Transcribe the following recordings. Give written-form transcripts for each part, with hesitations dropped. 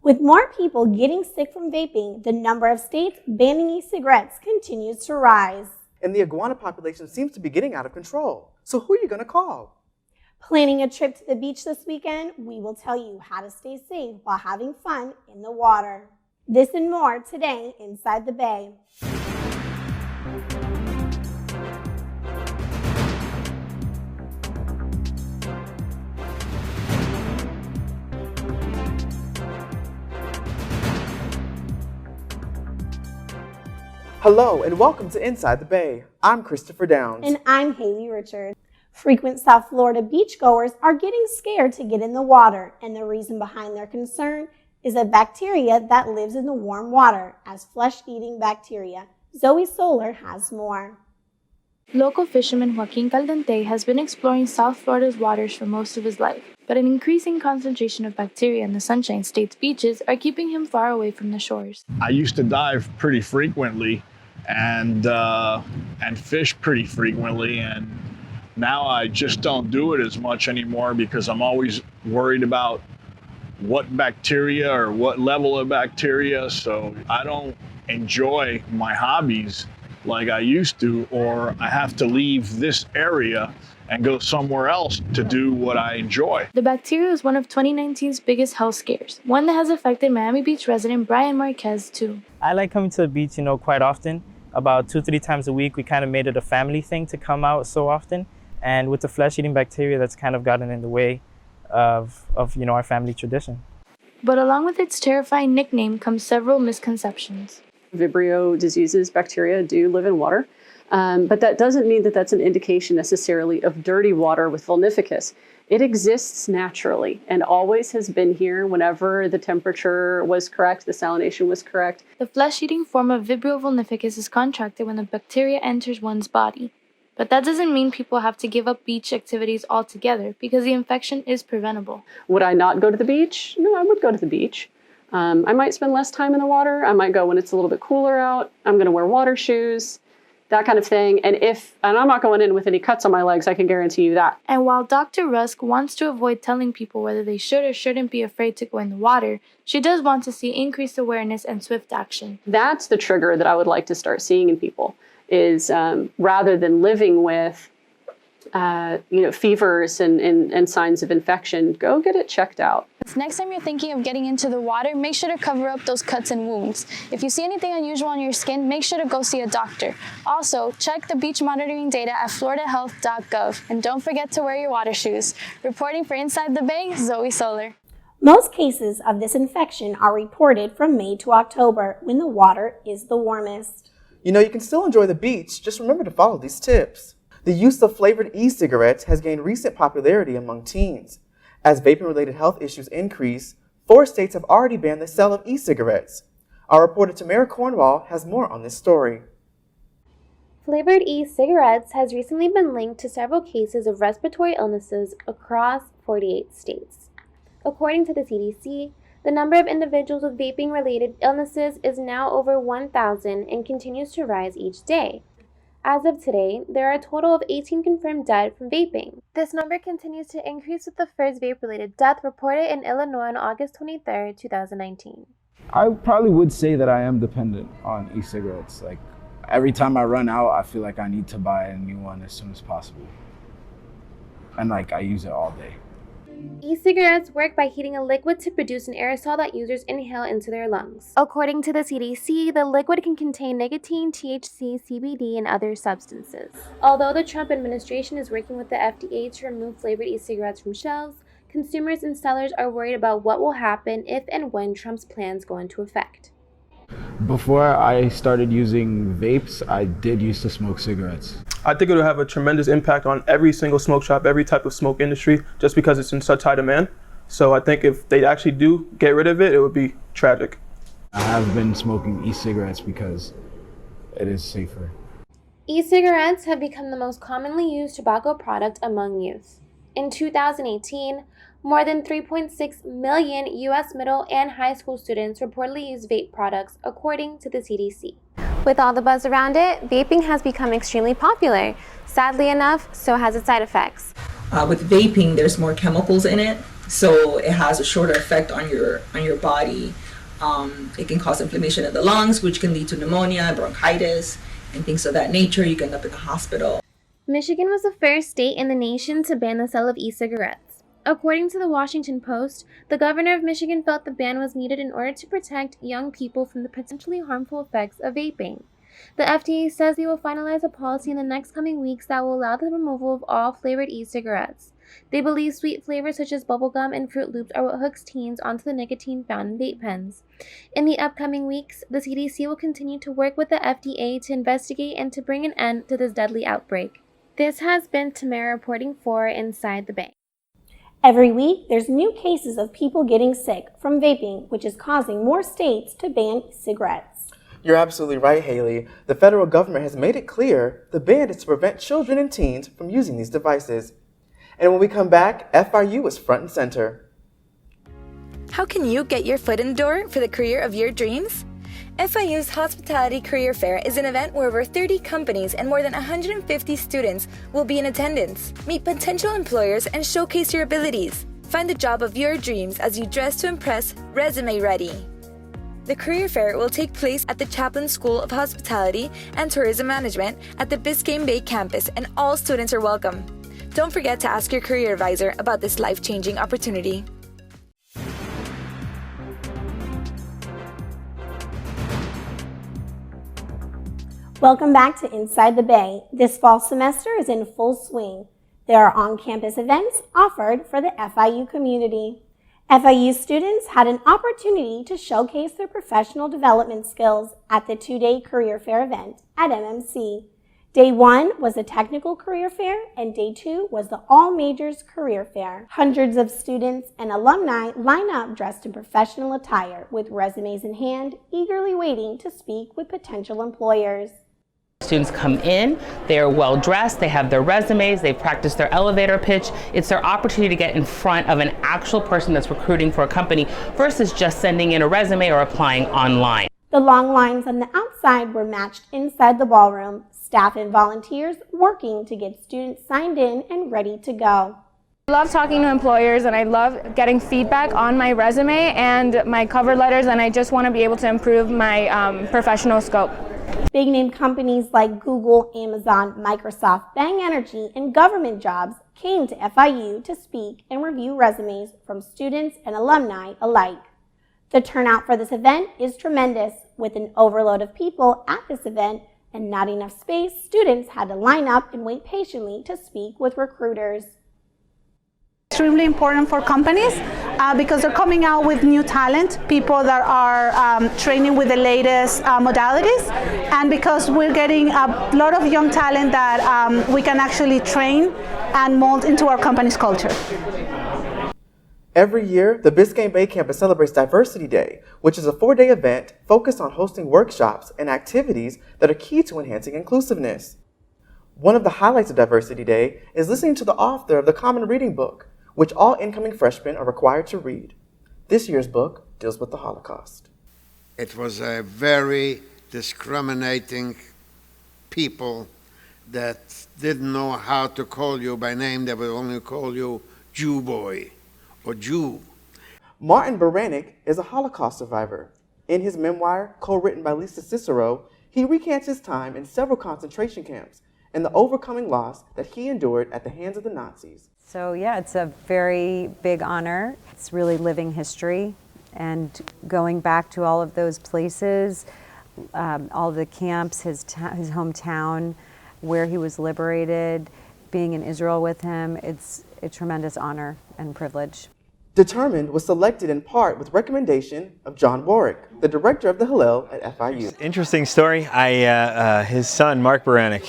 With more people getting sick from vaping, the number of states banning e-cigarettes continues to rise. And the iguana population seems to be getting out of control. So who are you going to call? Planning a trip to the beach this weekend? We will tell you how to stay safe while having fun in the water. This and more today Inside the Bay. Hello and welcome to Inside the Bay. I'm Christopher Downs. And I'm Haley Richard. Frequent South Florida beachgoers are getting scared to get in the water, and the reason behind their concern is a bacteria that lives in the warm water as flesh-eating bacteria. Zoe Solar has more. Local fisherman Joaquin Caldente has been exploring South Florida's waters for most of his life, but an increasing concentration of bacteria in the Sunshine State's beaches are keeping him far away from the shores. I used to dive pretty frequently and fish pretty frequently, and now I just don't do it as much anymore because I'm always worried about what bacteria or what level of bacteria, so I don't enjoy my hobbies like I used to, or I have to leave this area and go somewhere else to do what I enjoy. The bacteria is one of 2019's biggest health scares, one that has affected Miami Beach resident Brian Marquez too. I like coming to the beach, quite often. About 2-3 times a week. We kind of made it a family thing to come out so often. And with the flesh-eating bacteria, that's kind of gotten in the way of our family tradition. But along with its terrifying nickname comes several misconceptions. Vibrio diseases, bacteria, do live in water. But that doesn't mean that that's an indication necessarily of dirty water with vulnificus. It exists naturally and always has been here whenever the temperature was correct, the salination was correct. The flesh-eating form of Vibrio vulnificus is contracted when the bacteria enters one's body. But that doesn't mean people have to give up beach activities altogether because the infection is preventable. Would I not go to the beach? No, I would go to the beach. I might spend less time in the water. I might go when it's a little bit cooler out. I'm going to wear water shoes, that kind of thing. And I'm not going in with any cuts on my legs, I can guarantee you that. And while Dr. Rusk wants to avoid telling people whether they should or shouldn't be afraid to go in the water, she does want to see increased awareness and swift action. That's the trigger that I would like to start seeing in people, is rather than living with fevers and signs of infection, go get it checked out. Next time you're thinking of getting into the water, make sure to cover up those cuts and wounds. If you see anything unusual on your skin, make sure to go see a doctor. Also, check the beach monitoring data at floridahealth.gov, and don't forget to wear your water shoes. Reporting for Inside the Bay, Zoe Solar. Most cases of this infection are reported from May to October, when the water is the warmest. You can still enjoy the beach, just remember to follow these tips. The use of flavored e-cigarettes has gained recent popularity among teens. As vaping-related health issues increase, 4 states have already banned the sale of e-cigarettes. Our reporter Tamara Cornwall has more on this story. Flavored e-cigarettes has recently been linked to several cases of respiratory illnesses across 48 states. According to the CDC, the number of individuals with vaping-related illnesses is now over 1,000 and continues to rise each day. As of today, there are a total of 18 confirmed dead from vaping. This number continues to increase with the first vape-related death reported in Illinois on August 23, 2019. I probably would say that I am dependent on e-cigarettes. Like, every time I run out, I feel like I need to buy a new one as soon as possible. And I use it all day. E-cigarettes work by heating a liquid to produce an aerosol that users inhale into their lungs. According to the CDC, the liquid can contain nicotine, THC, CBD, and other substances. Although the Trump administration is working with the FDA to remove flavored e-cigarettes from shelves, consumers and sellers are worried about what will happen if and when Trump's plans go into effect. Before I started using vapes, I did used to smoke cigarettes. I think it will have a tremendous impact on every single smoke shop, every type of smoke industry, just because it's in such high demand. So I think if they actually do get rid of it, it would be tragic. I have been smoking e-cigarettes because it is safer. E-cigarettes have become the most commonly used tobacco product among youth. In 2018, more than 3.6 million U.S. middle and high school students reportedly use vape products, according to the CDC. With all the buzz around it, vaping has become extremely popular. Sadly enough, so has its side effects. With vaping, there's more chemicals in it, So it has a shorter effect on your body. It can cause inflammation in the lungs, which can lead to pneumonia, bronchitis, and things of that nature. You can end up in the hospital. Michigan was the first state in the nation to ban the sale of e-cigarettes. According to the Washington Post, the governor of Michigan felt the ban was needed in order to protect young people from the potentially harmful effects of vaping. The FDA says they will finalize a policy in the next coming weeks that will allow the removal of all flavored e-cigarettes. They believe sweet flavors such as bubblegum and Fruit Loops are what hooks teens onto the nicotine found in vape pens. In the upcoming weeks, the CDC will continue to work with the FDA to investigate and to bring an end to this deadly outbreak. This has been Tamara reporting for Inside the Bay. Every week, there's new cases of people getting sick from vaping, which is causing more states to ban cigarettes. You're absolutely right, Haley. The federal government has made it clear the ban is to prevent children and teens from using these devices. And when we come back, FIU is front and center. How can you get your foot in the door for the career of your dreams? FIU's Hospitality Career Fair is an event where over 30 companies and more than 150 students will be in attendance. Meet potential employers and showcase your abilities. Find the job of your dreams as you dress to impress, resume ready. The career fair will take place at the Chaplin School of Hospitality and Tourism Management at the Biscayne Bay campus, and all students are welcome. Don't forget to ask your career advisor about this life-changing opportunity. Welcome back to Inside the Bay. This fall semester is in full swing. There are on-campus events offered for the FIU community. FIU students had an opportunity to showcase their professional development skills at the two-day career fair event at MMC. Day 1 was a technical career fair, and Day 2 was the all-majors career fair. Hundreds of students and alumni line up dressed in professional attire with resumes in hand, eagerly waiting to speak with potential employers. Students come in, they are well dressed, they have their resumes, they've practiced their elevator pitch. It's their opportunity to get in front of an actual person that's recruiting for a company versus just sending in a resume or applying online. The long lines on the outside were matched inside the ballroom, staff and volunteers working to get students signed in and ready to go. I love talking to employers, and I love getting feedback on my resume and my cover letters, and I just want to be able to improve my professional scope. Big name companies like Google, Amazon, Microsoft, Bang Energy, and government jobs came to FIU to speak and review resumes from students and alumni alike. The turnout for this event is tremendous. With an overload of people at this event and not enough space, students had to line up and wait patiently to speak with recruiters. Extremely important for companies because they're coming out with new talent, people that are training with the latest modalities, and because we're getting a lot of young talent that we can actually train and mold into our company's culture. Every year, the Biscayne Bay campus celebrates Diversity Day, which is a 4-day event focused on hosting workshops and activities that are key to enhancing inclusiveness. One of the highlights of Diversity Day is listening to the author of the Common Reading Book, which all incoming freshmen are required to read. This year's book deals with the Holocaust. It was a very discriminating people that didn't know how to call you by name. They would only call you Jew boy or Jew. Martin Baranek is a Holocaust survivor. In his memoir, co-written by Lisa Cicero, he recants his time in several concentration camps and the overcoming loss that he endured at the hands of the Nazis. So yeah, it's a very big honor. It's really living history, and going back to all of those places, all the camps, his hometown, where he was liberated, being in Israel with him, it's a tremendous honor and privilege. Determined was selected in part with recommendation of John Warwick, the director of the Hillel at FIU. Interesting story. His son, Mark Baranek,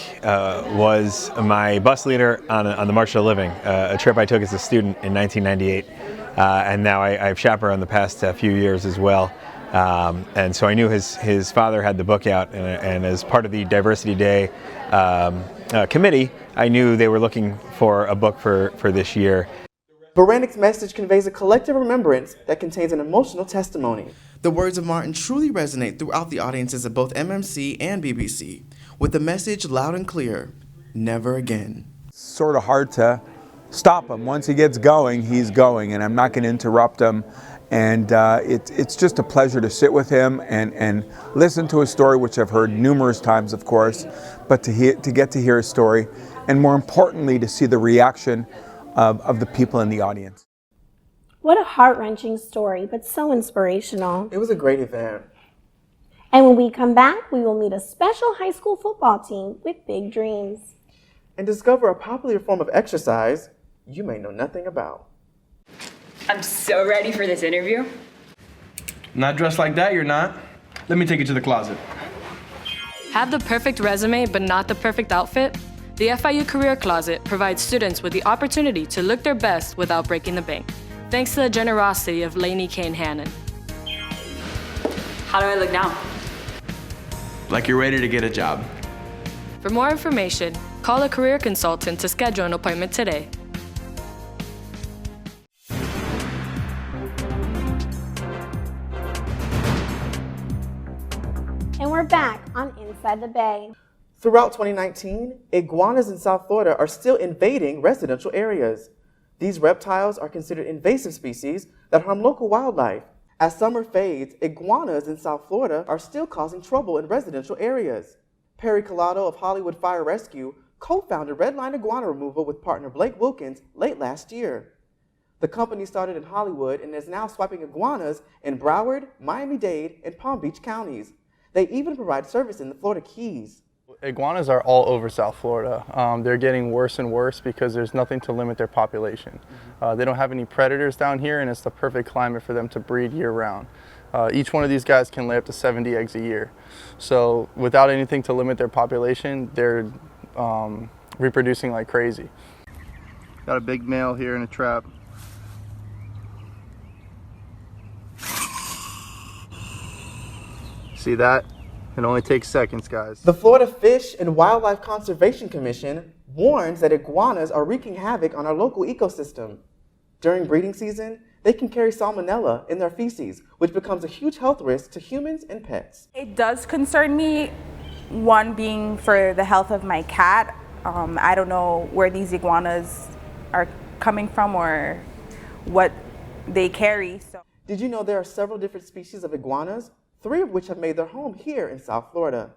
was my bus leader on the March to the Living, a trip I took as a student in 1998. And now I've chaperoned the past few years as well. And so I knew his father had the book out, and as part of the Diversity Day committee, I knew they were looking for a book for this year. Baranek's message conveys a collective remembrance that contains an emotional testimony. The words of Martin truly resonate throughout the audiences of both MMC and BBC, with the message loud and clear: never again. Sort of hard to stop him. Once he gets going, he's going, and I'm not going to interrupt him. And it's just a pleasure to sit with him and listen to his story, which I've heard numerous times, of course, but to get to hear his story, and more importantly, to see the reaction of the people in the audience. What a heart-wrenching story, but so inspirational. It was a great event. And when we come back, we will meet a special high school football team with big dreams. And discover a popular form of exercise you may know nothing about. I'm so ready for this interview. Not dressed like that, you're not. Let me take you to the closet. Have the perfect resume but not the perfect outfit? The FIU Career Closet provides students with the opportunity to look their best without breaking the bank, thanks to the generosity of Lainey Kane Hannon. How do I look now? Like you're ready to get a job. For more information, call a career consultant to schedule an appointment today. And we're back on Inside the Bay. Throughout 2019, iguanas in South Florida are still invading residential areas. These reptiles are considered invasive species that harm local wildlife. As summer fades, iguanas in South Florida are still causing trouble in residential areas. Perry Collado of Hollywood Fire Rescue co-founded Redline Iguana Removal with partner Blake Wilkins late last year. The company started in Hollywood and is now swiping iguanas in Broward, Miami-Dade, and Palm Beach counties. They even provide service in the Florida Keys. Iguanas are all over South Florida. They're getting worse and worse because there's nothing to limit their population. They don't have any predators down here, and it's the perfect climate for them to breed year-round. Each one of these guys can lay up to 70 eggs a year. So without anything to limit their population, they're reproducing like crazy. Got a big male here in a trap. See that? It only takes seconds, guys. The Florida Fish and Wildlife Conservation Commission warns that iguanas are wreaking havoc on our local ecosystem. During breeding season, they can carry salmonella in their feces, which becomes a huge health risk to humans and pets. It does concern me, one being for the health of my cat. I don't know where these iguanas are coming from or what they carry. So. Did you know there are several different species of iguanas, 3 of which have made their home here in South Florida?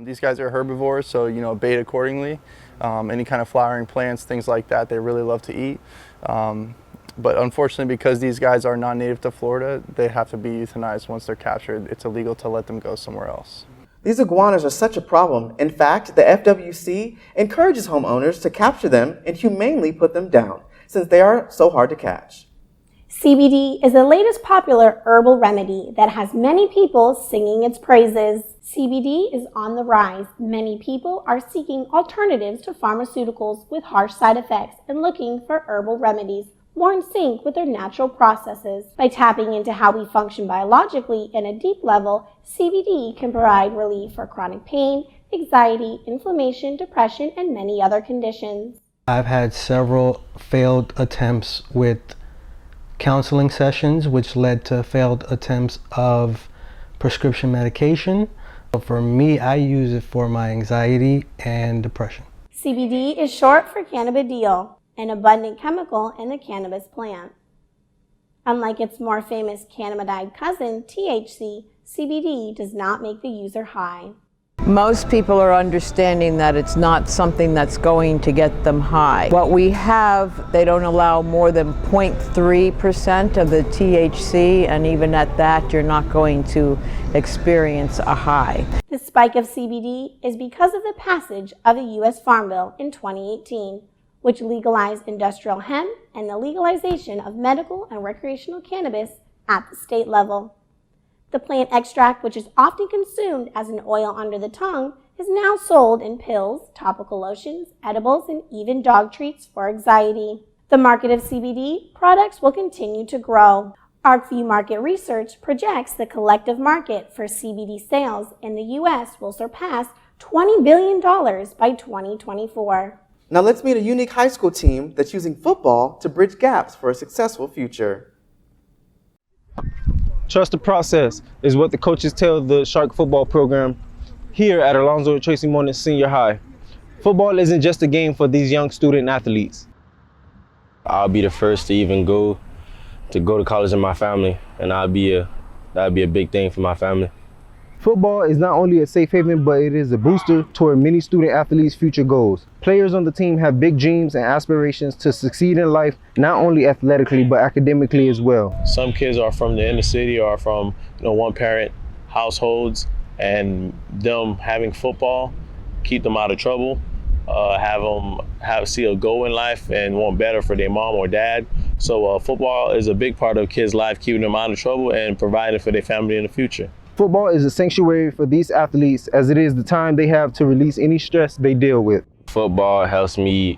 These guys are herbivores, so bait accordingly. Any kind of flowering plants, things like that, they really love to eat. But unfortunately, because these guys are non-native to Florida, they have to be euthanized once they're captured. It's illegal to let them go somewhere else. These iguanas are such a problem. In fact, the FWC encourages homeowners to capture them and humanely put them down, since they are so hard to catch. CBD is the latest popular herbal remedy that has many people singing its praises. CBD is on the rise. Many people are seeking alternatives to pharmaceuticals with harsh side effects and looking for herbal remedies more in sync with their natural processes. By tapping into how we function biologically in a deep level, CBD can provide relief for chronic pain, anxiety, inflammation, depression, and many other conditions. I've had several failed attempts with counseling sessions, which led to failed attempts of prescription medication. For me, I use it for my anxiety and depression. CBD is short for cannabidiol, an abundant chemical in the cannabis plant. Unlike its more famous cannabinoid cousin, THC, CBD does not make the user high. Most people are understanding that it's not something that's going to get them high. What we have, they don't allow more than 0.3% of the THC, and even at that, you're not going to experience a high. The spike of CBD is because of the passage of the U.S. Farm Bill in 2018, which legalized industrial hemp and the legalization of medical and recreational cannabis at the state level. The plant extract, which is often consumed as an oil under the tongue, is now sold in pills, topical lotions, edibles, and even dog treats for anxiety. The market of CBD products will continue to grow. ArcView Market Research projects the collective market for CBD sales in the U.S. will surpass $20 billion by 2024. Now let's meet a unique high school team that's using football to bridge gaps for a successful future. Trust the process is what the coaches tell the Shark football program here at Alonzo Tracy Morton Senior High. Football isn't just a game for these young student athletes. I'll be the first to even go to college in my family, and that'd be a big thing for my family. Football is not only a safe haven, but it is a booster toward many student athletes' future goals. Players on the team have big dreams and aspirations to succeed in life, not only athletically, but academically as well. Some kids are from the inner city or from one-parent households, and them having football keep them out of trouble, have them see a goal in life and want better for their mom or dad. So football is a big part of kids' life, keeping them out of trouble and providing for their family in the future. Football is a sanctuary for these athletes, as it is the time they have to release any stress they deal with. Football helps me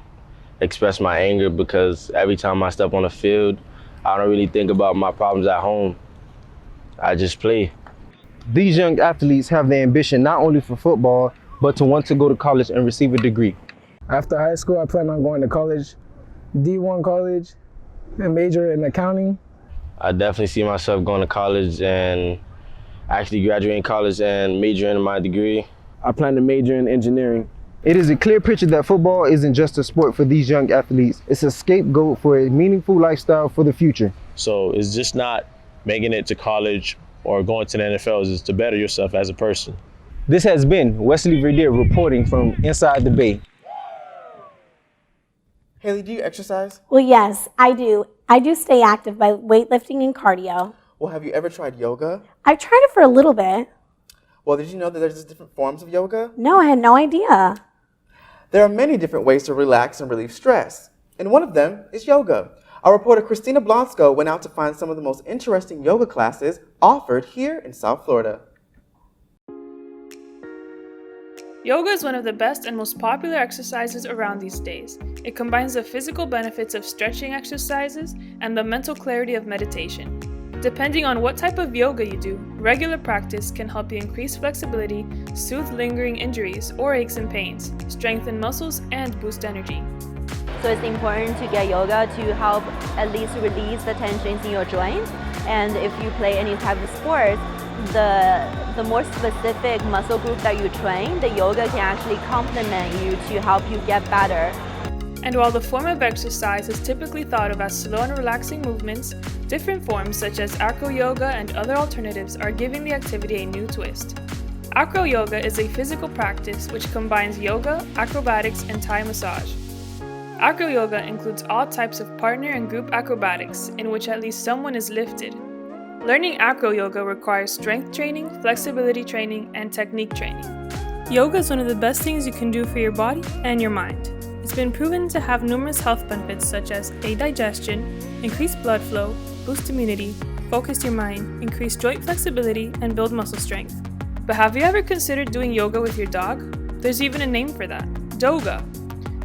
express my anger because every time I step on the field, I don't really think about my problems at home. I just play. These young athletes have the ambition not only for football, but to want to go to college and receive a degree. After high school, I plan on going to college, D1 college, and major in accounting. I definitely see myself going to college and actually graduating college and majoring in my degree. I plan to major in engineering. It is a clear picture that football isn't just a sport for these young athletes. It's a scapegoat for a meaningful lifestyle for the future. So it's just not making it to college or going to the NFL, it's to better yourself as a person. This has been Wesley Verdier reporting from Inside the Bay. Haley, do you exercise? Well, yes, I do. I do stay active by weightlifting and cardio. Well, have you ever tried yoga? I've tried it for a little bit. Well, did you know that there's different forms of yoga? No, I had no idea. There are many different ways to relax and relieve stress, and one of them is yoga. Our reporter Christina Blonsko went out to find some of the most interesting yoga classes offered here in South Florida. Yoga is one of the best and most popular exercises around these days. It combines the physical benefits of stretching exercises and the mental clarity of meditation. Depending on what type of yoga you do, regular practice can help you increase flexibility, soothe lingering injuries or aches and pains, strengthen muscles, and boost energy. So it's important to get yoga to help at least release the tensions in your joints. And if you play any type of sport, the more specific muscle group that you train, the yoga can actually complement you to help you get better. And while the form of exercise is typically thought of as slow and relaxing movements, different forms such as acro yoga and other alternatives are giving the activity a new twist. Acro yoga is a physical practice which combines yoga, acrobatics, and Thai massage. Acro yoga includes all types of partner and group acrobatics in which at least someone is lifted. Learning acro yoga requires strength training, flexibility training, and technique training. Yoga is one of the best things you can do for your body and your mind. It's been proven to have numerous health benefits such as aid digestion, increase blood flow, boost immunity, focus your mind, increase joint flexibility, and build muscle strength. But have you ever considered doing yoga with your dog? There's even a name for that, Doga.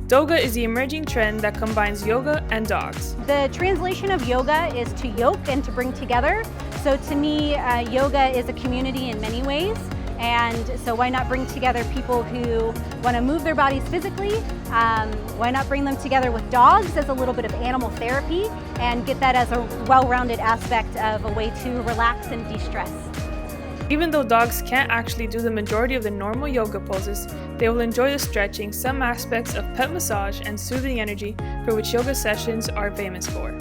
Doga is the emerging trend that combines yoga and dogs. The translation of yoga is to yoke and to bring together. So to me, yoga is a community in many ways. And so why not bring together people who want to move their bodies physically? Why not bring them together with dogs as a little bit of animal therapy and get that as a well-rounded aspect of a way to relax and de-stress? Even though dogs can't actually do the majority of the normal yoga poses, they will enjoy the stretching, some aspects of pet massage, and soothing energy for which yoga sessions are famous for.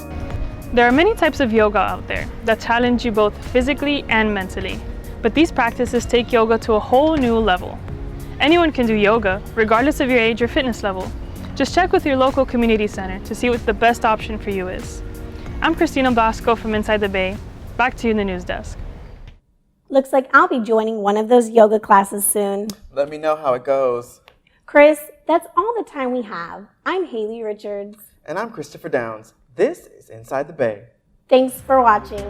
There are many types of yoga out there that challenge you both physically and mentally, but these practices take yoga to a whole new level. Anyone can do yoga, regardless of your age or fitness level. Just check with your local community center to see what the best option for you is. I'm Christina Blasco from Inside the Bay. Back to you in the news desk. Looks like I'll be joining one of those yoga classes soon. Let me know how it goes. Chris, that's all the time we have. I'm Haley Richards. And I'm Christopher Downs. This is Inside the Bay. Thanks for watching.